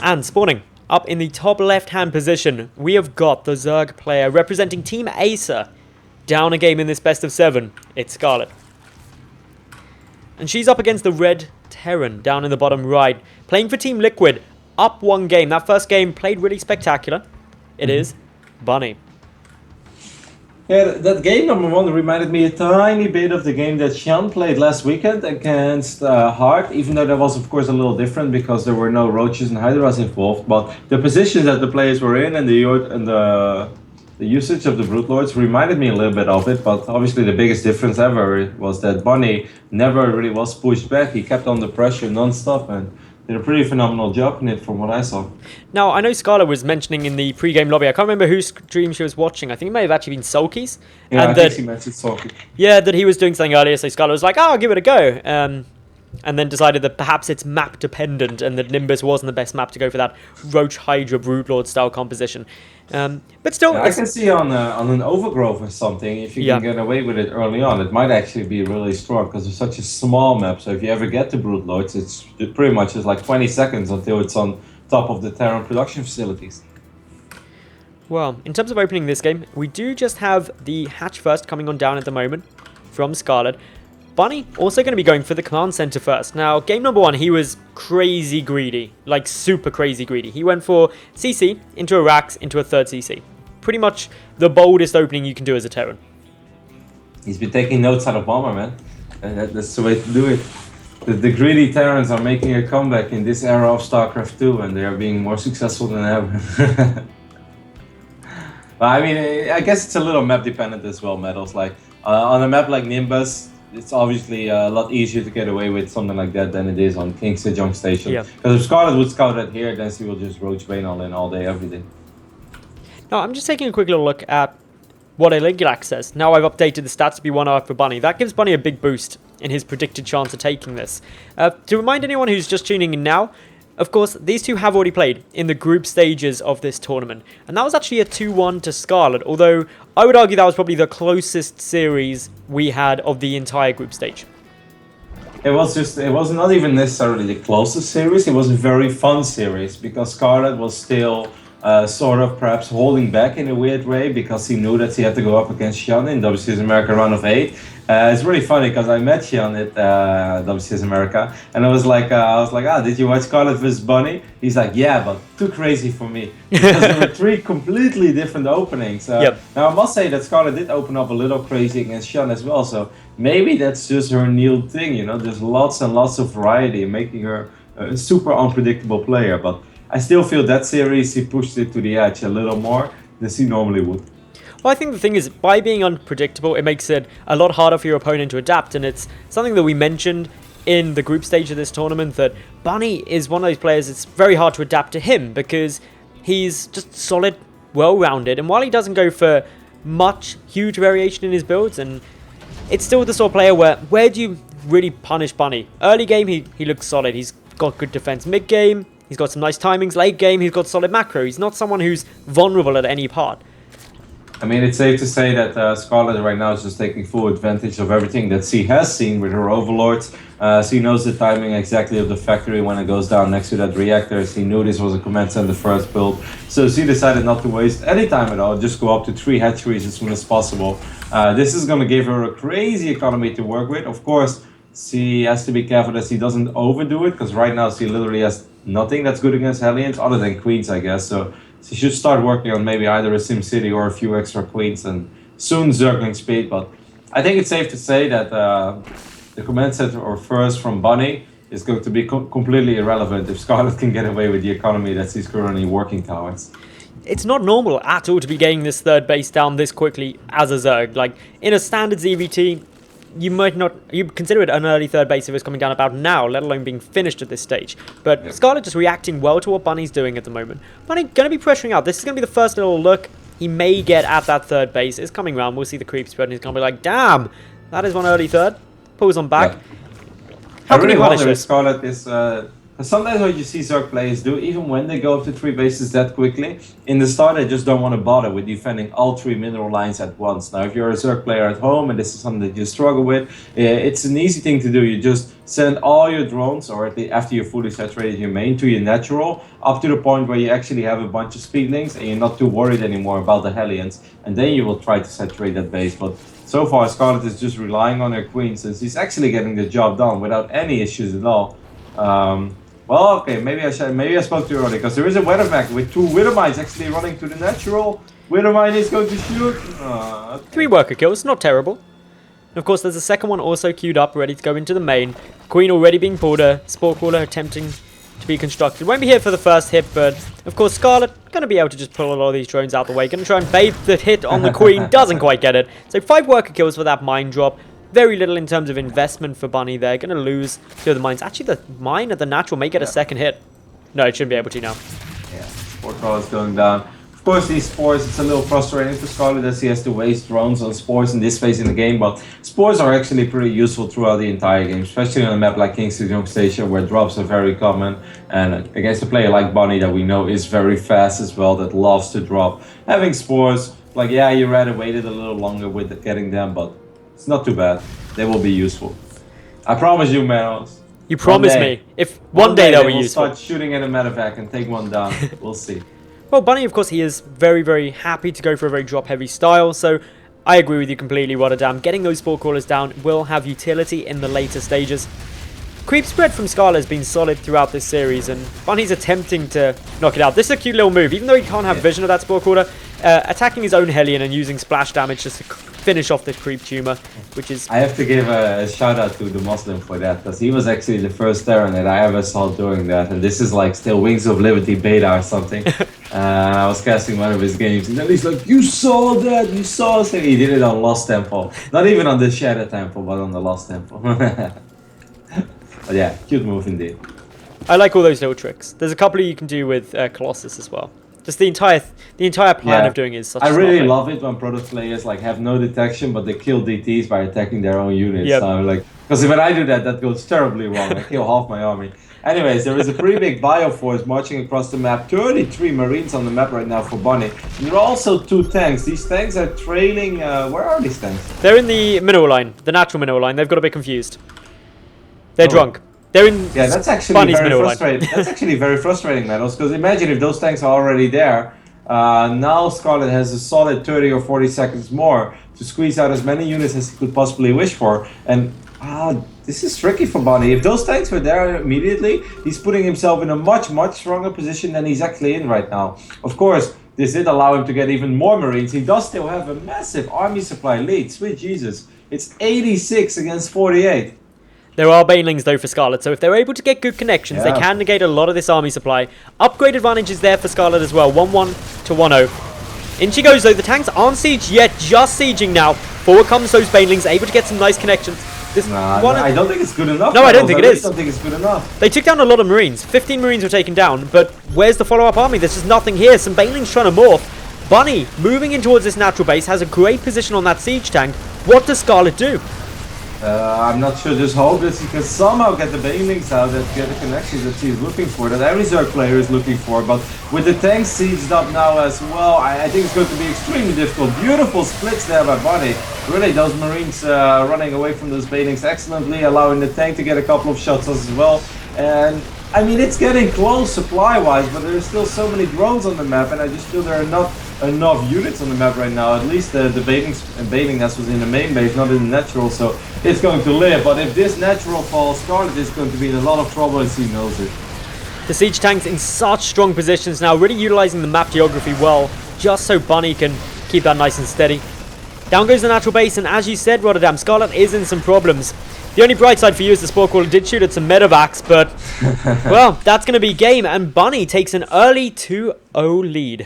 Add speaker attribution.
Speaker 1: And spawning up in the top left-hand position, we have got the Zerg player representing Team Acer. Down a game in this best of 7, it's Scarlett. And she's up against the Red Terran down in the bottom right, playing for Team Liquid. Up one game. That first game played really spectacular. It is Bunny.
Speaker 2: Yeah, that game number 1 reminded me a tiny bit of the game that Sean played last weekend against Hart, even though that was of course a little different because there were no roaches and hydras involved, but the positions that the players were in and the usage of the Brute Lords reminded me a little bit of it, but obviously the biggest difference ever was that Bunny never really was pushed back. He kept on the pressure non-stop and did a pretty phenomenal job in it from what I saw.
Speaker 1: Now, I know Scarlett was mentioning in the pre-game lobby, I can't remember whose stream she was watching. I think it may have actually been Sulky's.
Speaker 2: Yeah,
Speaker 1: and
Speaker 2: I think she mentioned Sulky.
Speaker 1: Yeah, that he was doing something earlier, so Scarlett was like, oh, I'll give it a go. And then decided that perhaps it's map dependent and that Nimbus wasn't the best map to go for that Roach Hydra Brood Lord style composition. But still,
Speaker 2: yeah, I can see on an overgrowth or something, if you can get away with it early on, it might actually be really strong because it's such a small map. So if you ever get to Brood Lords, it pretty much is like 20 seconds until it's on top of the Terran production facilities.
Speaker 1: Well, in terms of opening this game, we do just have the hatch first coming on down at the moment from Scarlett. Bunny also going to be going for the command center first. Now, game number 1, he was crazy greedy, like super crazy greedy. He went for CC, into a Rax, into a third CC. Pretty much the boldest opening you can do as a Terran.
Speaker 2: He's been taking notes out of Bomber, man. And that's the way to do it. The greedy Terrans are making a comeback in this era of StarCraft 2, and they are being more successful than ever. But I mean, I guess it's a little map dependent as well, Madals. Like, on a map like Nimbus, it's obviously a lot easier to get away with something like that than it is on King's Sejong Station. Because if Scarlett would scout that here, then she will just roach Bane all in all day, every day.
Speaker 1: Now, I'm just taking a quick little look at what Eligilac says. Now I've updated the stats to be 1 hour for Bunny. That gives Bunny a big boost in his predicted chance of taking this. To remind anyone who's just tuning in now, of course, these two have already played in the group stages of this tournament. And that was actually a 2-1 to Scarlett, although I would argue that was probably the closest series we had of the entire group stage.
Speaker 2: It was not even necessarily the closest series, it was a very fun series, because Scarlett was still sort of perhaps holding back in a weird way, because he knew that he had to go up against Xian in WCS America round of 8. It's really funny because I met Xian at WCS America, and I was like, did you watch Scarlett vs Bunny? He's like, yeah, but too crazy for me, because there were 3 completely different openings. Now I must say that Scarlett did open up a little crazy against Xian as well, so maybe that's just her new thing, you know, there's lots and lots of variety, making her a super unpredictable player. But I still feel that series he pushed it to the edge a little more than he normally would.
Speaker 1: Well, I think the thing is, by being unpredictable, it makes it a lot harder for your opponent to adapt, and it's something that we mentioned in the group stage of this tournament, that Bunny is one of those players it's very hard to adapt to him, because he's just solid, well-rounded, and while he doesn't go for much huge variation in his builds, and it's still the sort of player where do you really punish Bunny? Early game, he looks solid, he's got good defense. Mid-game, he's got some nice timings. Late game, he's got solid macro. He's not someone who's vulnerable at any part.
Speaker 2: I mean, it's safe to say that Scarlett right now is just taking full advantage of everything that she has seen with her overlords. She knows the timing exactly of the factory when it goes down next to that reactor. She knew this was a command center first build, so she decided not to waste any time at all, just go up to 3 hatcheries as soon as possible. This is going to give her a crazy economy to work with. Of course, she has to be careful that she doesn't overdo it, because right now she literally has nothing that's good against Hellions, other than Queens, I guess. So she should start working on maybe either a Sim City or a few extra Queens, and soon Zergling speed. But I think it's safe to say that the command center or first from Bunny is going to be completely irrelevant if Scarlett can get away with the economy that she's currently working towards.
Speaker 1: It's not normal at all to be getting this third base down this quickly as a Zerg. Like, in a standard ZVT, you'd consider it an early third base if it's coming down about now, let alone being finished at this stage. But Scarlett just reacting well to what Bunny's doing at the moment. Bunny going to be pressuring out. This is going to be the first little look he may get at that third base. It's coming round. We'll see the creep spread, and he's going to be like, damn, that is one early third. Pulls on back. How
Speaker 2: I really wonder if Scarlett is Sometimes what you see Zerg players do, even when they go up to 3 bases that quickly, in the start they just don't want to bother with defending all 3 mineral lines at once. Now if you're a Zerg player at home and this is something that you struggle with, it's an easy thing to do. You just send all your drones, or after you're fully saturated your main, to your natural, up to the point where you actually have a bunch of speedlings and you're not too worried anymore about the Hellions, and then you will try to saturate that base. But so far Scarlett is just relying on her queen, since he's actually getting the job done without any issues at all. Well, okay, maybe I spoke too early, because there is a weather mech with 2 Wither Mines actually running to the natural. Wither Mine is going to shoot. Okay.
Speaker 1: 3 worker kills, not terrible. And of course, there's a second one also queued up, ready to go into the main. Queen already being pulled, a Spore Caller attempting to be constructed. Won't be here for the first hit, but of course, Scarlett going to be able to just pull a lot of these drones out the way. Going to try and bait the hit on the Queen, doesn't quite get it. So 5 worker kills for that mine drop. Very little in terms of investment for Bunny there. Going to lose 2 of the mines. Actually, the mine at the natural may get a second hit. No, it shouldn't be able to now.
Speaker 2: Yeah, Spore Caller is going down. Of course, these spores, it's a little frustrating for Scarlett as he has to waste drones on spores in this phase in the game, but spores are actually pretty useful throughout the entire game, especially on a map like Kingston Jump Station, where drops are very common, and against a player like Bunny that we know is very fast as well, that loves to drop. Having spores, like, yeah, you rather waited a little longer with getting them, but it's not too bad. They will be useful. I promise you, Madals.
Speaker 1: You promise me. If one day they'll be useful.
Speaker 2: Start shooting at a medevac and take one down. We'll see.
Speaker 1: Well, Bunny, of course, he is very, very happy to go for a very drop-heavy style, so I agree with you completely, Rotterdam. Getting those Spore Callers down will have utility in the later stages. Creep spread from Scarlett has been solid throughout this series, and Bunny's attempting to knock it out. This is a cute little move, even though he can't have vision of that Spore Caller. Attacking his own Hellion and using splash damage just to finish off the creep tumor, which is...
Speaker 2: I have to give a shout out to the Muslim for that, because he was actually the first Terran that I ever saw doing that, and this is like still Wings of Liberty beta or something. I was casting one of his games, and then he's like, "You saw that, you saw it." He did it on Lost Temple, not even on the Shadow Temple, but on the Lost Temple. But yeah, cute move indeed.
Speaker 1: I like all those little tricks. There's a couple you can do with Colossus as well. Just the entire plan of doing it is such
Speaker 2: I
Speaker 1: a
Speaker 2: really
Speaker 1: smart
Speaker 2: love it when product players like have no detection, but they kill DTs by attacking their own units.
Speaker 1: Yep.
Speaker 2: So like, because when I do that, that goes terribly wrong. I kill half my army. Anyways, there is a pretty big bioforce marching across the map. 33 Marines on the map right now for Bunny. And there are also 2 tanks. These tanks are trailing. Where are these tanks?
Speaker 1: They're in the mineral line, the natural mineral line. They've got a bit confused. They're drunk. They're in
Speaker 2: that's actually
Speaker 1: Bunny's
Speaker 2: very
Speaker 1: mineral
Speaker 2: frustrating.
Speaker 1: line.
Speaker 2: That's actually very frustrating, Madals, because imagine if those tanks are already there. Now Scarlett has a solid 30 or 40 seconds more to squeeze out as many units as he could possibly wish for. And this is tricky for Bunny. If those tanks were there immediately, he's putting himself in a much, much stronger position than he's actually in right now. Of course, this did allow him to get even more Marines. He does still have a massive army supply lead. Sweet Jesus. It's 86 against 48.
Speaker 1: There are Banelings though for Scarlett, so if they're able to get good connections, they can negate a lot of this army supply. Upgrade advantage is there for Scarlett as well, 1-1 to 1-0. In she goes though, the tanks aren't sieged yet, just sieging now. Forward comes those Banelings, able to get some nice connections.
Speaker 2: I don't think it's good enough.
Speaker 1: No, I don't think it is.
Speaker 2: I don't think it's good enough.
Speaker 1: They took down a lot of Marines. 15 Marines were taken down, but where's the follow-up army? There's just nothing here. Some Banelings trying to morph. Bunny, moving in towards this natural base, has a great position on that siege tank. What does Scarlett do?
Speaker 2: I'm not sure, just hope that he can somehow get the Banelings out and get the connections that he's looking for, that every Zerg player is looking for. But with the tanks sieged up now as well, I think it's going to be extremely difficult. Beautiful splits there by Bunny. Really, those Marines running away from those Banelings excellently, allowing the tank to get a couple of shots as well. And I mean, it's getting close supply-wise, but there's still so many drones on the map, and I just feel there are not enough units on the map right now. At least the baiting nest was in the main base, not in the natural, so it's going to live. But if this natural falls, Scarlett is going to be in a lot of trouble, as he knows it.
Speaker 1: The siege tanks in such strong positions now, really utilizing the map geography well, just so Bunny can keep that nice and steady. Down goes the natural base, and as you said, Rotterdam, Scarlett is in some problems. The only bright side for you is the Spore Caller did shoot at some medevacs, but, well, that's going to be game, and Bunny takes an early 2-0 lead.